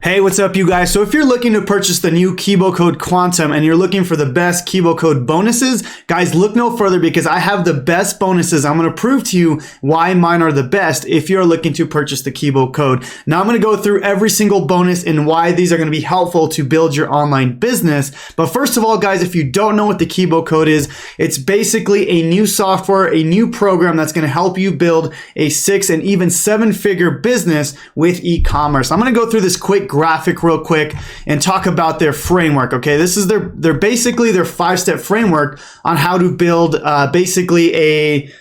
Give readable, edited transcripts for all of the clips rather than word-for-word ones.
Hey, what's up you guys? So if you're looking to purchase the new KiboCode Quantum and you're looking for the best KiboCode bonuses, guys, look no further because I have the best bonuses. I'm going to prove to you why mine are the best if you're looking to purchase the KiboCode. Now I'm going to go through every single bonus and why these are going to be helpful to build your online business. But first of all, guys, if you don't know what the KiboCode is, it's basically a new software, a new program that's going to help you build a 6 and even 7-figure business with e-commerce. I'm going to go through this quick graphic real quick and talk about their framework. Okay, this is their basically their 5-step framework on how to build basically a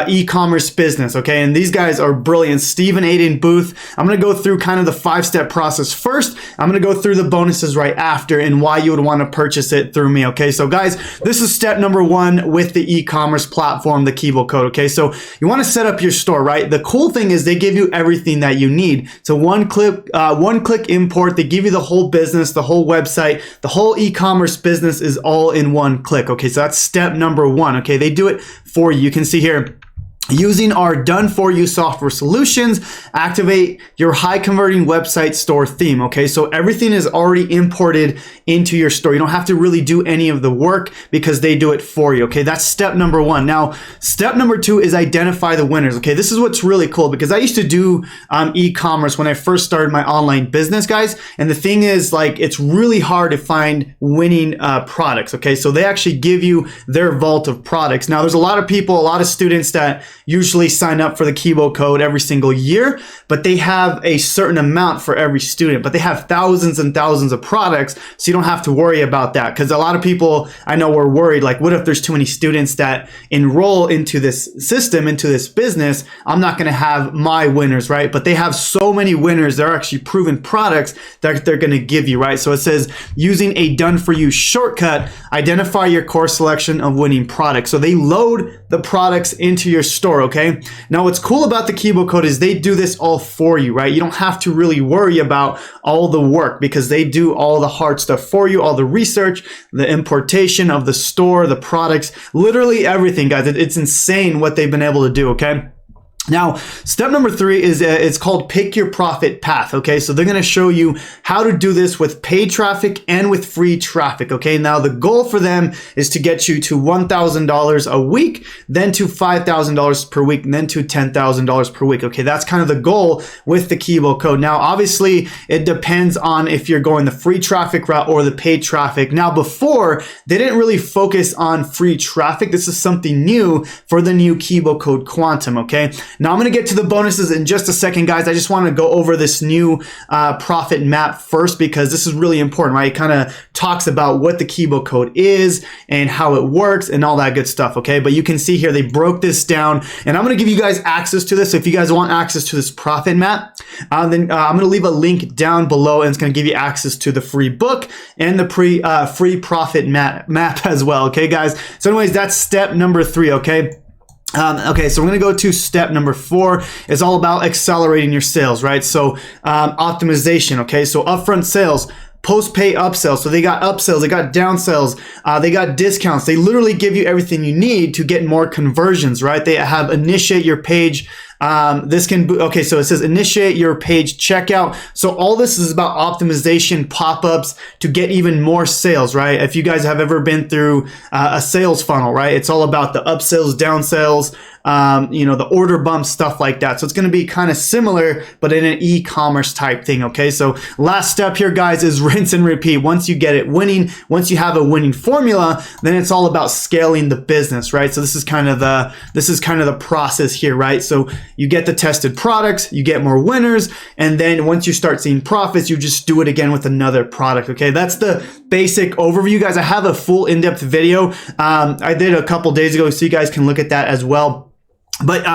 e-commerce business. Okay, and these guys are brilliant. Steve and Aiden Booth. I'm going to go through kind of the 5-step process first. I'm going to go through the bonuses right after and why you would want to purchase it through me. Okay, so guys, this is step number 1 with the e-commerce platform, the KiboCode. Okay, so you want to set up your store, right? The cool thing is they give you everything that you need. So one-click import. They give you the whole business, the whole website, the whole e-commerce business is all in one click. Okay, so that's step number 1. Okay, they do it for you. You can see here, using our done-for-you software solutions, activate your high-converting website store theme. Okay, so everything is already imported into your store. You don't have to really do any of the work because they do it for you. Okay, that's step number 1. Now, step number 2 is identify the winners. Okay, this is what's really cool because I used to do e-commerce when I first started my online business, guys. And the thing is, like, it's really hard to find winning products. Okay, so they actually give you their vault of products. Now, there's a lot of people, a lot of students that usually sign up for the KiboCode every single year, but they have a certain amount for every student, but they have thousands and thousands of products, so you don't have to worry about that. Because a lot of people I know were worried, like, what if there's too many students that enroll into this system, into this business? I'm not going to have my winners, right? But they have so many winners. They're actually proven products that they're going to give you, right? So it says, using a done-for-you shortcut, identify your core selection of winning products. So they load the products into your store. Okay, now what's cool about the KiboCode is they do this all for you, right? You don't have to really worry about all the work because they do all the hard stuff for you, all the research, the importation of the store, the products, literally everything, guys. It's insane what they've been able to do. Okay. Now, step number 3 is it's called pick your profit path. Okay, so they're going to show you how to do this with paid traffic and with free traffic. Okay, now the goal for them is to get you to $1,000 a week, then to $5,000 per week, and then to $10,000 per week. Okay, that's kind of the goal with the KiboCode. Now, obviously, it depends on if you're going the free traffic route or the paid traffic. Now, before, they didn't really focus on free traffic. This is something new for the new KiboCode Quantum. Okay. Now I'm going to get to the bonuses in just a second, guys. I just want to go over this new profit map first because this is really important, right? It kind of talks about what the KiboCode is and how it works and all that good stuff, okay? But you can see here, they broke this down and I'm going to give you guys access to this. So if you guys want access to this profit map, then I'm going to leave a link down below and it's going to give you access to the free book and the free profit map as well, okay, guys? So anyways, that's step number 3, okay? Okay, so we're going to go to step number 4. It's all about accelerating your sales, right? So optimization, okay? So upfront sales, post-pay upsells. So they got upsells, they got downsells, they got discounts. They literally give you everything you need to get more conversions, right? They have initiate your page. Okay, so it says initiate your page checkout. So all this is about optimization, pop-ups to get even more sales, right? If you guys have ever been through a sales funnel, right? It's all about the upsells, downsells, the order bumps, stuff like that. So it's going to be kind of similar, but in an e-commerce type thing. Okay. So last step here, guys, is rinse and repeat. Once you get it winning, once you have a winning formula, then it's all about scaling the business, right? So this is kind of the process here, right? So you get the tested products, you get more winners, and then once you start seeing profits, you just do it again with another product. Okay. That's the basic overview, guys. I have a full in-depth video I did a couple days ago, so you guys can look at that as well. But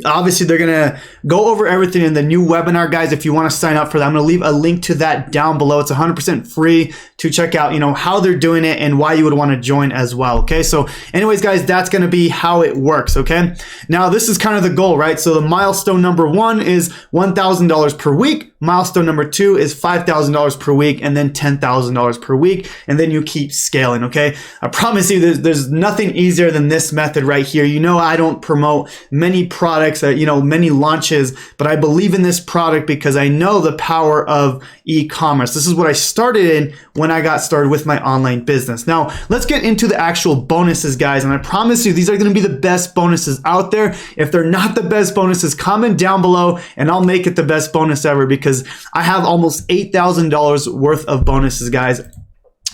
obviously, they're going to go over everything in the new webinar, guys. If you want to sign up for that, I'm going to leave a link to that down below. It's 100% free to check out, how they're doing it and why you would want to join as well. Okay. So anyways, guys, that's going to be how it works. Okay. Now, this is kind of the goal, right? So the milestone number 1 is $1,000 per week. Milestone number 2 is $5,000 per week and then $10,000 per week. And then you keep scaling. Okay. I promise you there's nothing easier than this method right here. I don't promote many products, many launches, but I believe in this product because I know the power of e-commerce. This is what I started in when I got started with my online business. Now, let's get into the actual bonuses, guys. And I promise you, these are going to be the best bonuses out there. If they're not the best bonuses, comment down below and I'll make it the best bonus ever, because I have almost $8,000 worth of bonuses, guys.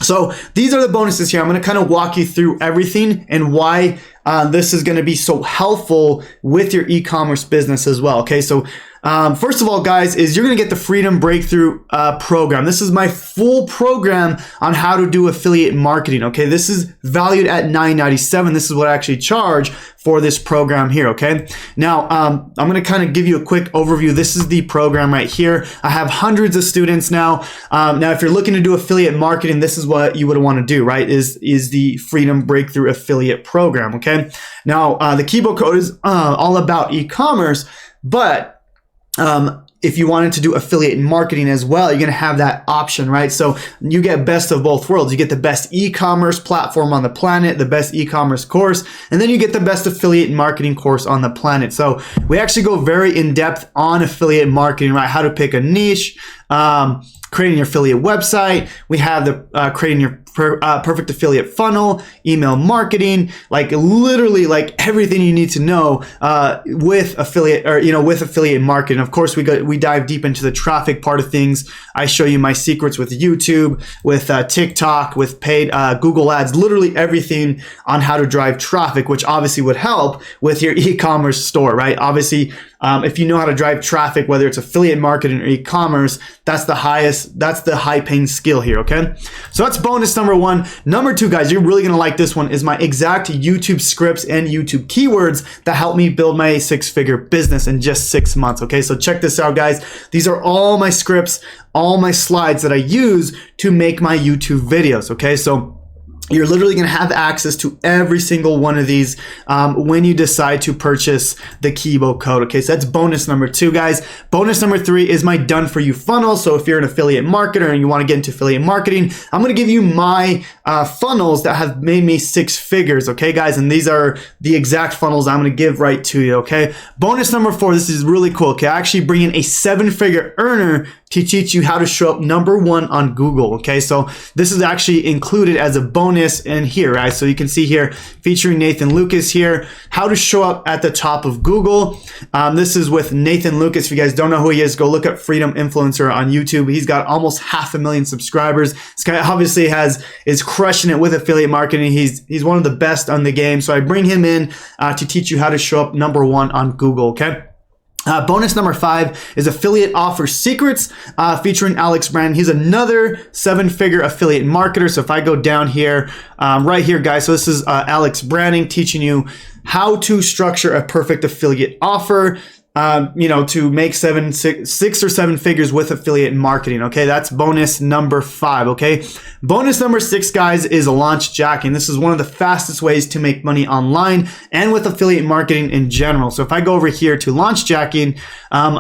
So these are the bonuses here. I'm going to kind of walk you through everything and why this is going to be so helpful with your e-commerce business as well. Okay, so first of all, guys, is you're going to get the Freedom Breakthrough program. This is my full program on how to do affiliate marketing. Okay, this is valued at $9.97. This is what I actually charge for this program here. Okay, now I'm going to kind of give you a quick overview. This is the program right here. I have hundreds of students now. Now, if you're looking to do affiliate marketing, this is what you would want to do, right? Is the Freedom Breakthrough affiliate program. Okay, now the Kibo code is all about e-commerce, but if you wanted to do affiliate marketing as well, you're going to have that option, right? So you get best of both worlds. You get the best e-commerce platform on the planet, the best e-commerce course, and then you get the best affiliate marketing course on the planet. So we actually go very in depth on affiliate marketing, right? How to pick a niche, creating your affiliate website. We have the creating your perfect affiliate funnel, email marketing, like literally like everything you need to know with affiliate, or with affiliate marketing. Of course, we dive deep into the traffic part of things. I show you my secrets with YouTube, with TikTok, with paid Google ads, literally everything on how to drive traffic, which obviously would help with your e-commerce store, right? Obviously, if you know how to drive traffic, whether it's affiliate marketing or e-commerce, that's the high paying skill here, okay? So that's bonus number one. Number two, guys, you're really gonna like this one, is my exact YouTube scripts and YouTube keywords that helped me build my six-figure business in just 6 months, okay? So check this out, guys. These are all my scripts, all my slides that I use to make my YouTube videos, okay? So you're literally going to have access to every single one of these when you decide to purchase the Kibo code. Okay, so that's bonus number two, guys. Bonus number three is my done for you funnel. So if you're an affiliate marketer and you want to get into affiliate marketing, I'm going to give you my funnels that have made me 6 figures. Okay, guys, and these are the exact funnels I'm going to give right to you. Okay, bonus number four. This is really cool. Okay, I actually bring in a 7-figure earner to teach you how to show up #1 on Google. Okay, so this is actually included as a bonus in here, right? So you can see here, featuring Nathan Lucas here, how to show up at the top of Google. This is with Nathan Lucas. If you guys don't know who he is, go look up Freedom Influencer on YouTube. He's got almost 500,000 subscribers. This guy obviously is crushing it with affiliate marketing. He's one of the best on the game. So I bring him in to teach you how to show up #1 on Google. Okay. Bonus number 5 is affiliate offer secrets featuring Alex Brand. He's another 7-figure affiliate marketer. So if I go down here, right here, guys, so this is Alex Branding teaching you how to structure a perfect affiliate offer. To make 6 or 7 figures with affiliate marketing. Okay, that's bonus number 5. Okay, bonus number 6, guys, is launch jacking. This is one of the fastest ways to make money online and with affiliate marketing in general. So if I go over here to launch jacking,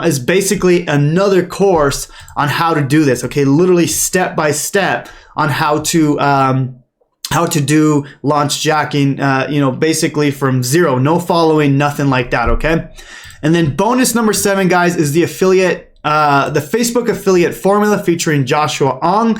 is basically another course on how to do this. Okay, literally step by step on how to do launch jacking. Basically from zero, no following, nothing like that. Okay. And then bonus number 7, guys, is the Facebook affiliate formula featuring Joshua Ong.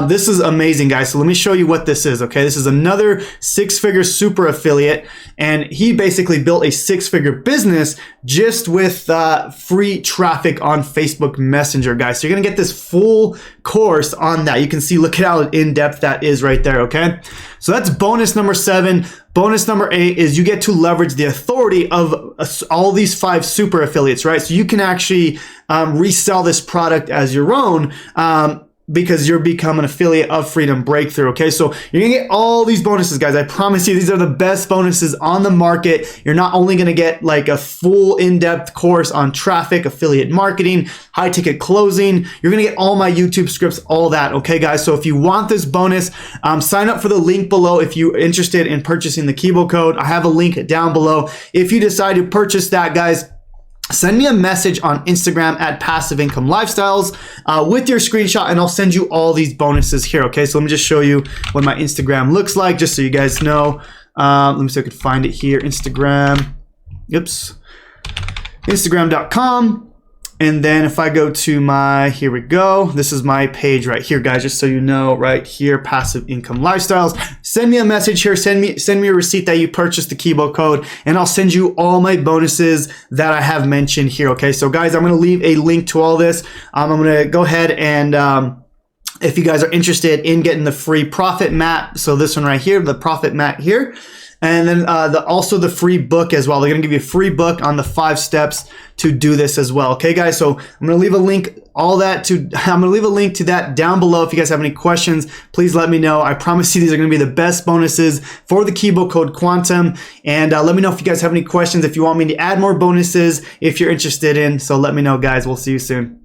This is amazing, guys. So let me show you what this is. Okay, this is another 6-figure super affiliate, and he basically built a 6-figure business just with free traffic on Facebook Messenger, guys. So you're gonna get this full course on that. You can see, look at how in depth that is right there. Okay, so that's bonus number 7. Bonus number 8 is you get to leverage the authority of all these 5 super affiliates, right? So you can actually resell this product as your own. Because you're becoming an affiliate of Freedom Breakthrough. Okay, so you're gonna get all these bonuses, guys. I promise you, these are the best bonuses on the market. You're not only gonna get like a full in-depth course on traffic, affiliate marketing, high ticket closing. You're gonna get all my YouTube scripts, all that. Okay, guys. So if you want this bonus, sign up for the link below if you're interested in purchasing the Kibo code. I have a link down below. If you decide to purchase that, guys, send me a message on Instagram at Passive Income Lifestyles with your screenshot, and I'll send you all these bonuses here. Okay, so let me just show you what my Instagram looks like, just so you guys know. Let me see if I can find it here. Instagram. oops, Instagram.com. And then if I go to my, here we go. This is my page right here, guys, just so you know, right here, passive income lifestyles. Send me a message here. Send me a receipt that you purchased the Kibo code, and I'll send you all my bonuses that I have mentioned here. Okay, so guys, I'm going to leave a link to all this. I'm going to go ahead and if you guys are interested in getting the free profit map, so this one right here, the profit map here, and then also the free book as well. They're gonna give you a free book on the 5 steps to do this as well. Okay, guys. So I'm gonna leave a link, I'm gonna leave a link to that down below. If you guys have any questions, please let me know. I promise you these are gonna be the best bonuses for the KiboCode Quantum. And let me know if you guys have any questions. If you want me to add more bonuses, if you're interested in. So let me know, guys. We'll see you soon.